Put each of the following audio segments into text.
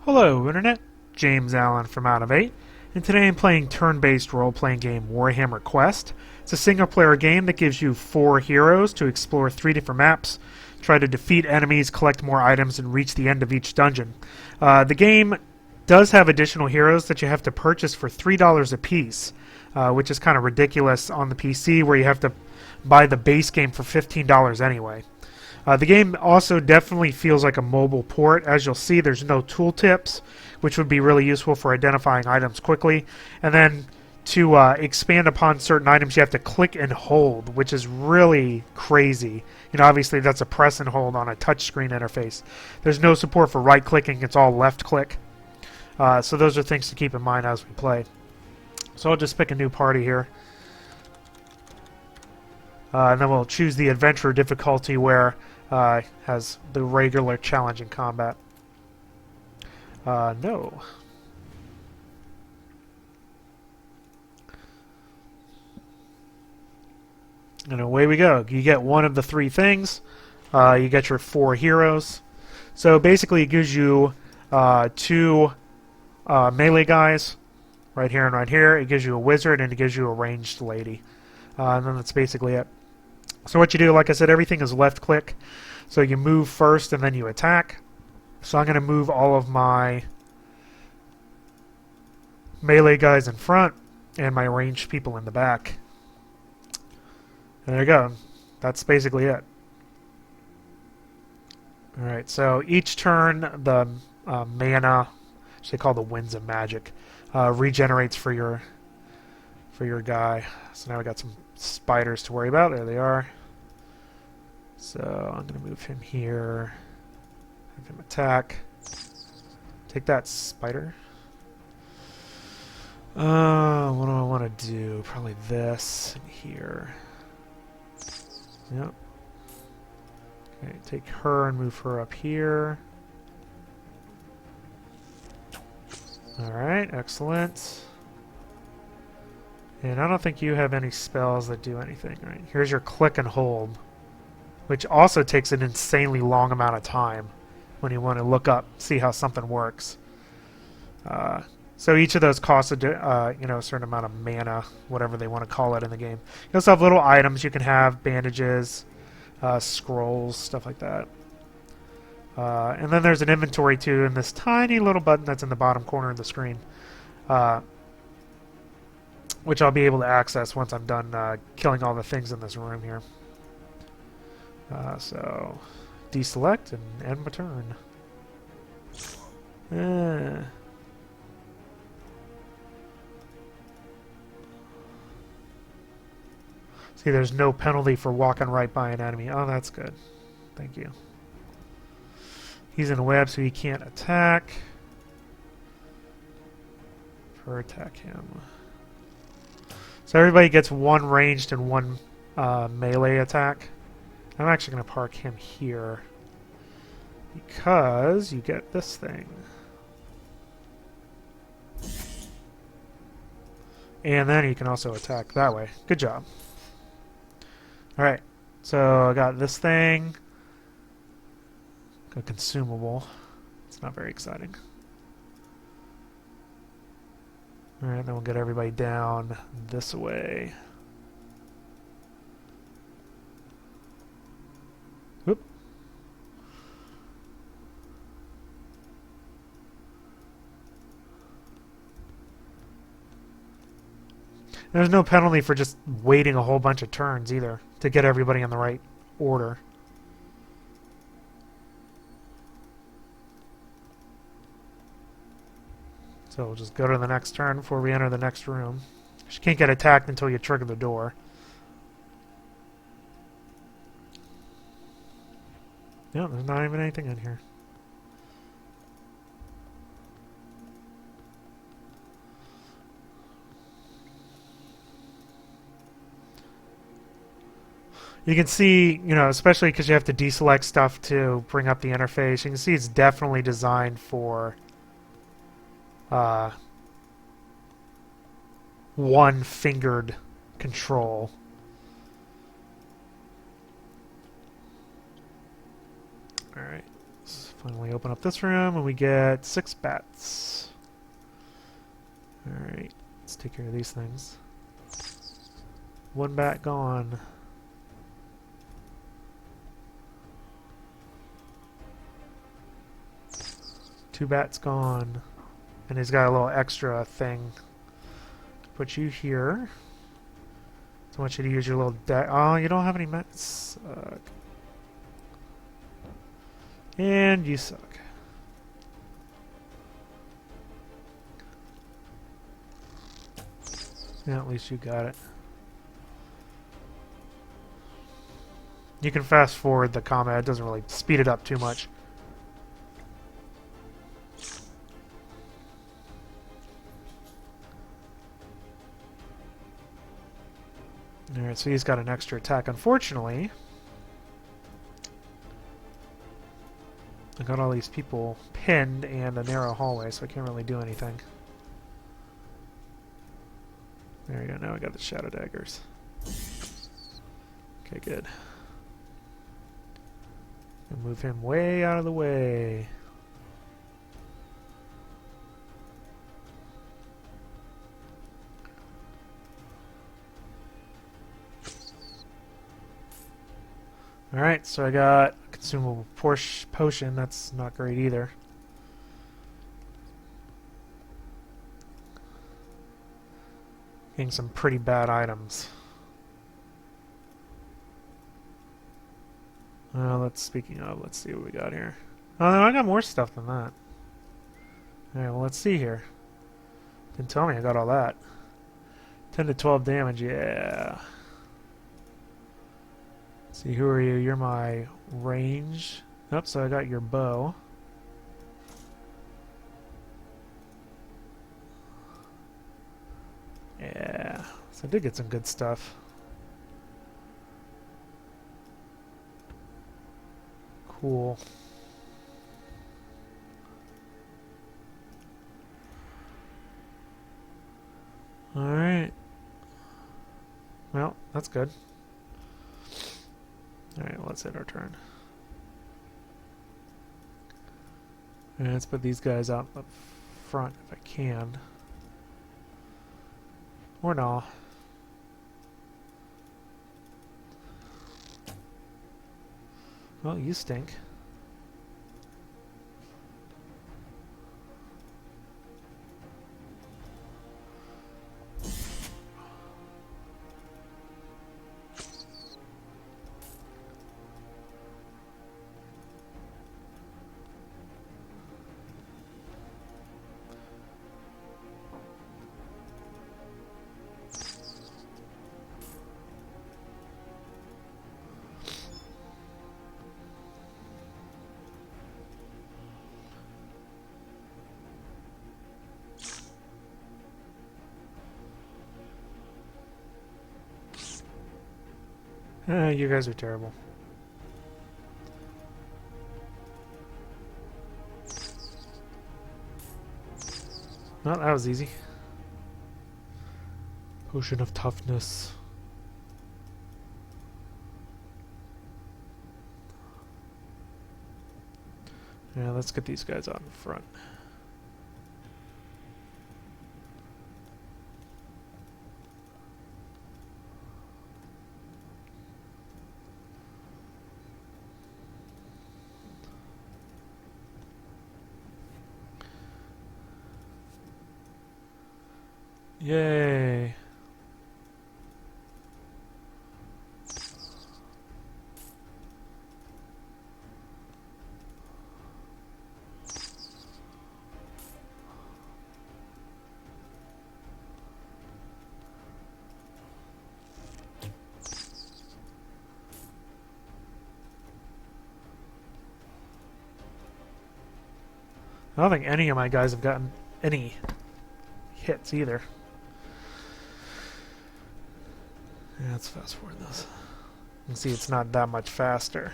Hello, Internet. James Allen from Out of 8, and today I'm playing turn-based role-playing game Warhammer Quest. It's a single-player game that gives you 4 heroes to explore 3 different maps, try to defeat enemies, collect more items, and reach the end of each dungeon. The game does have additional heroes that you have to purchase for $3 a piece, which is kind of ridiculous on the PC where you have to buy the base game for $15 anyway. The game also definitely feels like a mobile port. As you'll see, there's no tooltips, which would be really useful for identifying items quickly. And then to expand upon certain items, you have to click and hold, which is really crazy. You know, obviously that's a press and hold on a touchscreen interface. There's no support for right-clicking. It's all left-click. So those are things to keep in mind as we play. So I'll just pick a new party here. And then we'll choose the adventure difficulty where has the regular challenging combat. No. And away we go. You get one of the 3 things. You get your 4 heroes. So basically it gives you 2 melee guys right here and right here. It gives you a wizard and it gives you a ranged lady. And then that's basically it. So what you do, like I said, everything is left click. So you move first and then you attack. So I'm going to move all of my melee guys in front and my ranged people in the back. And there you go. That's basically it. Alright, so each turn the mana, actually called the Winds of Magic, regenerates for your guy. So now we got some spiders to worry about. There they are. So I'm going to move him here. Have him attack. Take that, spider. What do I want to do? Probably this and here. Yep. Okay, take her and move her up here. Alright, excellent. And I don't think you have any spells that do anything, right? Here's your click and hold, which also takes an insanely long amount of time when you want to look up, see how something works. So each of those costs a certain amount of mana, whatever they want to call it in the game. You also have little items you can have, bandages, scrolls, stuff like that. And then there's an inventory too, and this tiny little button that's in the bottom corner of the screen, which I'll be able to access once I'm done killing all the things in this room here. So deselect and end my turn. See, there's no penalty for walking right by an enemy. Oh, that's good. Thank you. He's in a web, so he can't attack. Or attack him. So everybody gets 1 ranged and 1 melee attack. I'm actually going to park him here because you get this thing. And then you can also attack that way. Good job. Alright, so I got this thing. A consumable. It's not very exciting. Alright, then we'll get everybody down this way. Whoop. There's no penalty for just waiting a whole bunch of turns either to get everybody in the right order. So we'll just go to the next turn before we enter the next room. You can't get attacked until you trigger the door. Yeah, there's not even anything in here. You can see, you know, especially because you have to deselect stuff to bring up the interface, you can see it's definitely designed for one-fingered control. Alright, Finally open up this room and we get 6 bats. Alright, let's take care of these things. 1 bat gone. Two bats gone. And he's got a little extra thing. Put you here. So I want you to use your little deck. Oh, you don't have any mats. And you suck. Yeah, at least you got it. You can fast forward the combat. It doesn't really speed it up too much. Alright, so he's got an extra attack. Unfortunately, I got all these people pinned and a narrow hallway, so I can't really do anything. There you go, now we got the shadow daggers. Okay, good. And move him way out of the way. Alright, so I got a consumable potion. That's not great either. Getting some pretty bad items. Speaking of, let's see what we got here. Oh, no, I got more stuff than that. Alright, well, let's see here. Didn't tell me I got all that. 10 to 12 damage, yeah. See, who are you? You're my range. Nope, so I got your bow. Yeah, so I did get some good stuff. Cool. Alright. Well, that's good. Alright, well, let's hit our turn. And let's put these guys out up front if I can. Or no. Well, you stink. You guys are terrible. Well, that was easy. Potion of toughness. Yeah, let's get these guys out in front. Yay! I don't think any of my guys have gotten any hits either. Yeah, let's fast forward this. You can see it's not that much faster.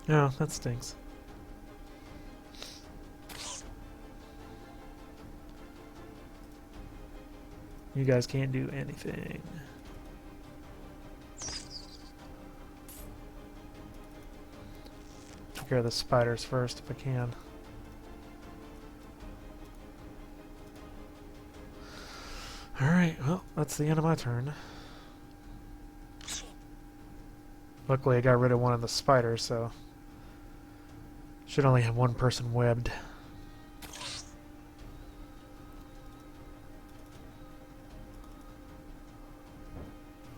No, that stinks. You guys can't do anything. take care of the spiders first if I can. Alright, well, that's the end of my turn. Luckily I got rid of one of the spiders, so should only have one person webbed.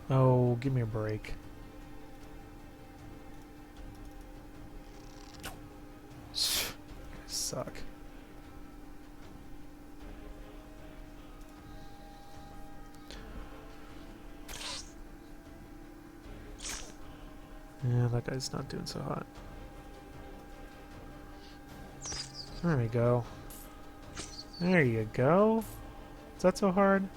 Oh, give me a break. You guys suck. Yeah, that guy's not doing so hot. There we go. There you go. Is that so hard?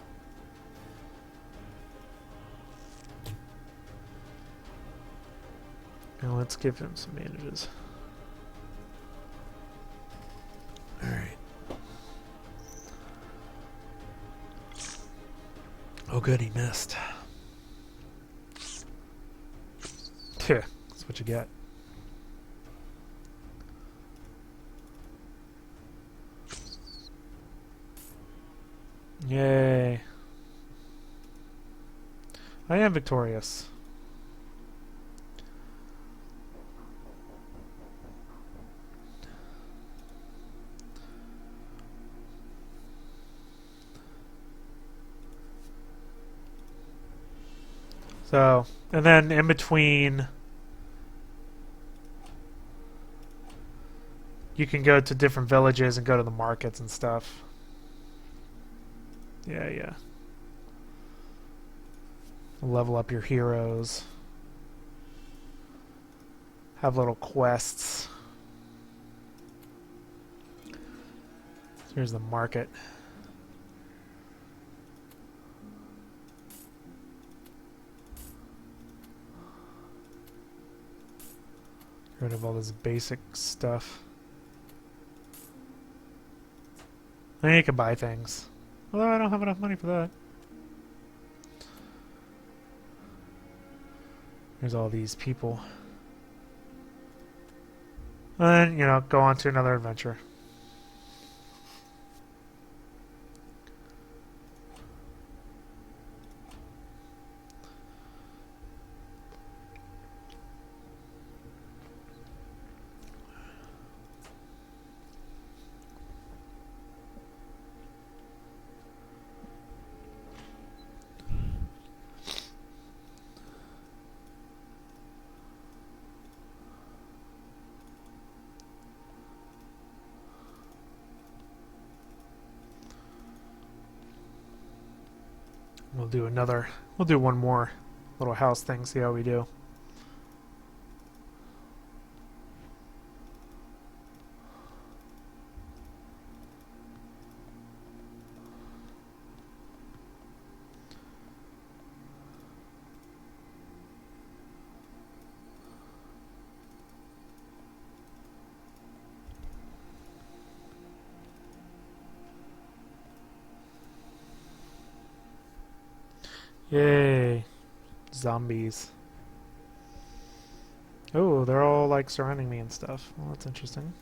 Now let's give him some bandages. Alright. Oh good, he missed. Phew, that's what you get. Yay. I am victorious. So, and then in between, you can go to different villages and go to the markets and stuff. Yeah. Level up your heroes. Have little quests. Here's the market. Get rid of all this basic stuff. Then you can buy things. Although I don't have enough money for that. There's all these people. And then, you know, go on to another adventure. We'll do one more little house thing, see how we do. Yay. Zombies. Oh, they're all like surrounding me and stuff. Well, that's interesting.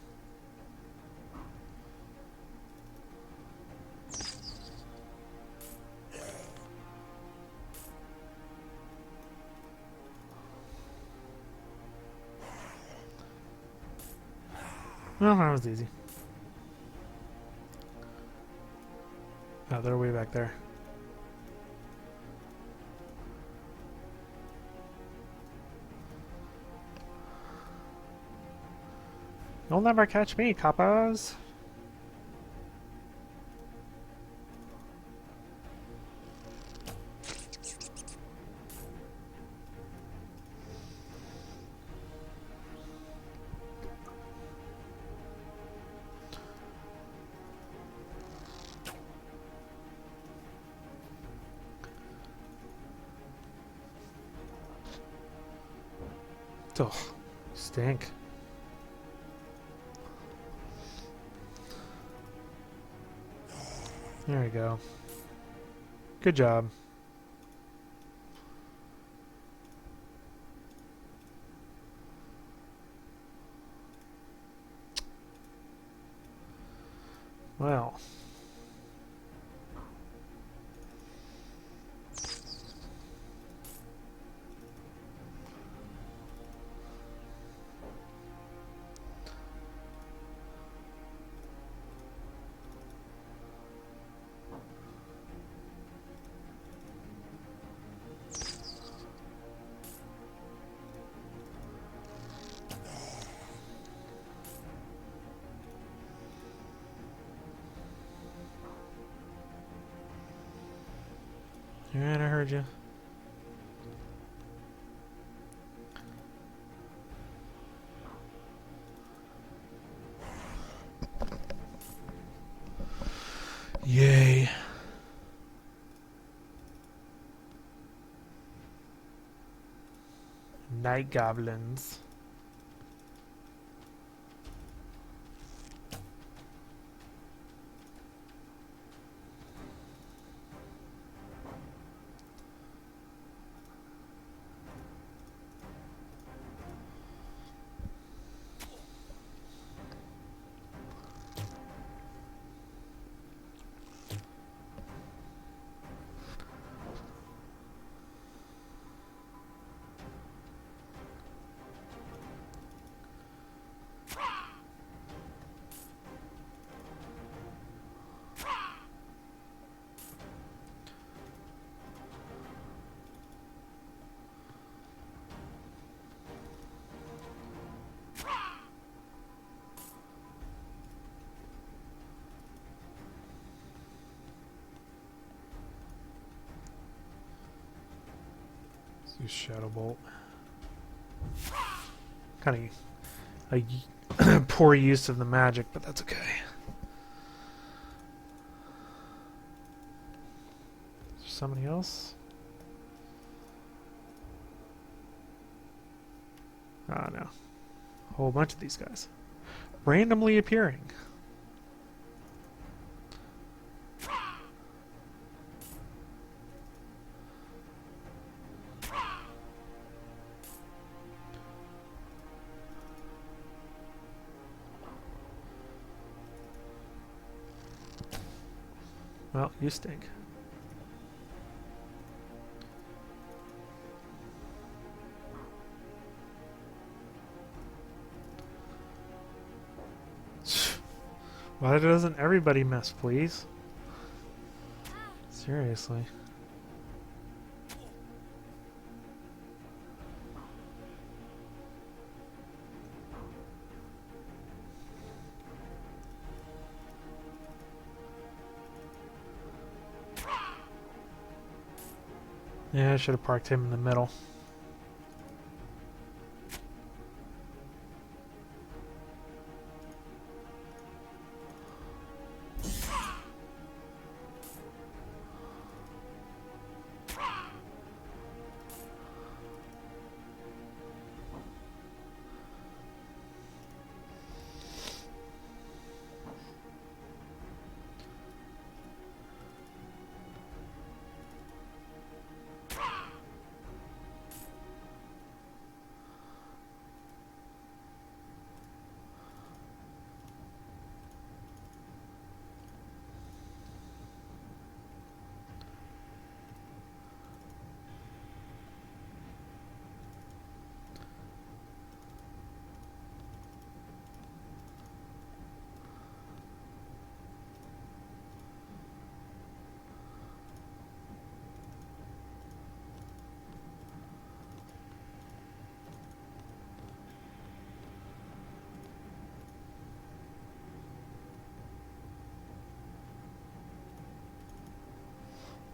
Well, that was easy. Oh, they're way back there. You'll never catch me, coppers. Ugh, stink. There we go. Good job. Well. Alright, I heard you. Yay. Night goblins. Use Shadow Bolt. Kind of a poor use of the magic, but that's okay. Is there somebody else? Oh no. A whole bunch of these guys. Randomly appearing. Well, you stink. Why doesn't everybody miss, please? Seriously. Yeah, I should have parked him in the middle.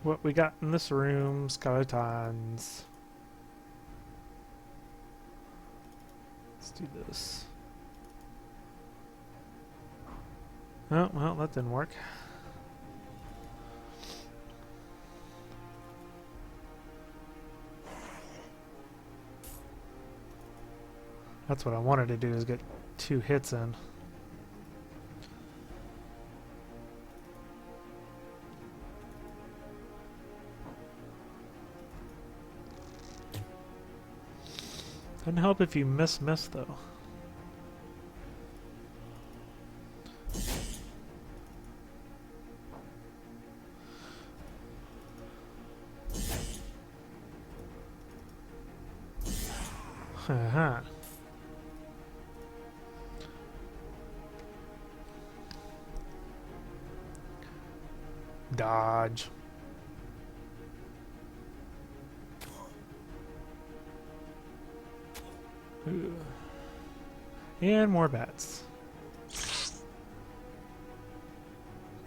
What we got in this room? Skeletons. Let's do this. Oh, well, that didn't work. That's what I wanted to do, is get 2 hits in. Doesn't help if you miss though. Uh-huh. Dodge. Ooh. And more bats.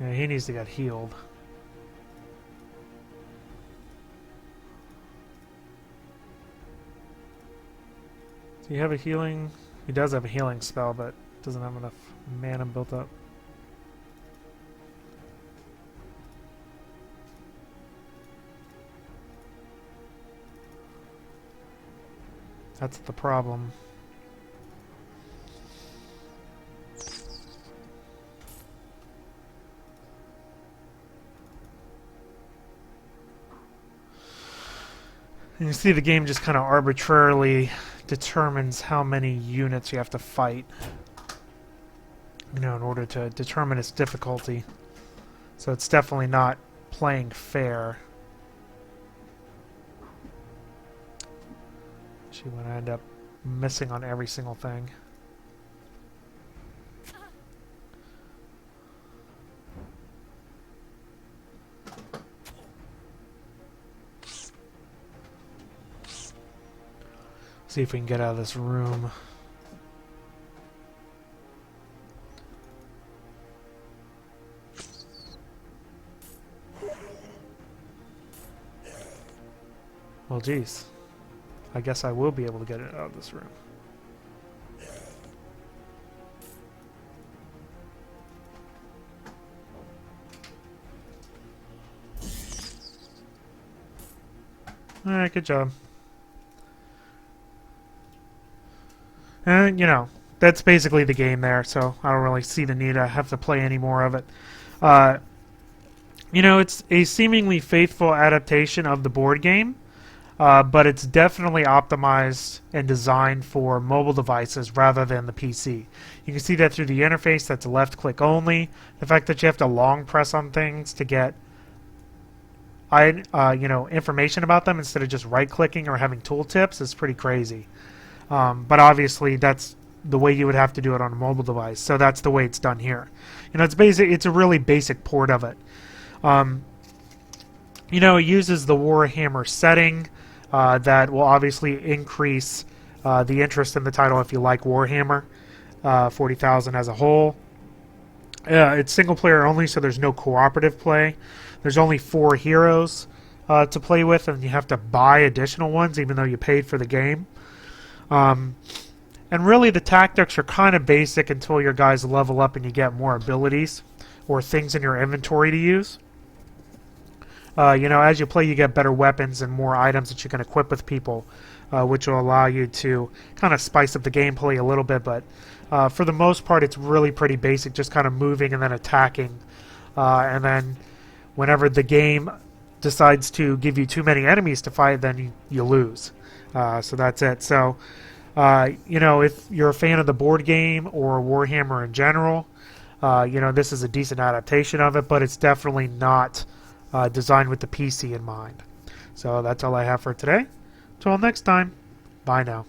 Yeah, he needs to get healed. Does he have a healing? He does have a healing spell, but doesn't have enough mana built up. That's the problem. And you see the game just kind of arbitrarily determines how many units you have to fight, you know, in order to determine its difficulty. So it's definitely not playing fair. Actually, when I end up missing on every single thing. See if we can get out of this room. Well, geez. I guess I will be able to get it out of this room. Alright, good job. And, you know, that's basically the game there, so I don't really see the need to have to play any more of it. You know, it's a seemingly faithful adaptation of the board game, but it's definitely optimized and designed for mobile devices rather than the PC. You can see that through the interface. That's left click only. The fact that you have to long press on things to get you know, information about them instead of just right clicking or having tooltips is pretty crazy. But obviously that's the way you would have to do it on a mobile device, so that's the way it's done here. You know, it's basic. It's a really basic port of it. You know, it uses the Warhammer setting that will obviously increase the interest in the title if you like Warhammer 40,000 as a whole. It's single player only, so there's no cooperative play. There's only 4 heroes to play with, and you have to buy additional ones even though you paid for the game. And really the tactics are kind of basic until your guys level up and you get more abilities or things in your inventory to use. You know, as you play, you get better weapons and more items that you can equip with people, which will allow you to kind of spice up the gameplay a little bit. But for the most part, it's really pretty basic, just kind of moving and then attacking. And then whenever the game decides to give you too many enemies to fight, then you lose. So that's it. So, you know, if you're a fan of the board game or Warhammer in general, you know, this is a decent adaptation of it, but it's definitely not designed with the PC in mind. So that's all I have for today. Until next time, bye now.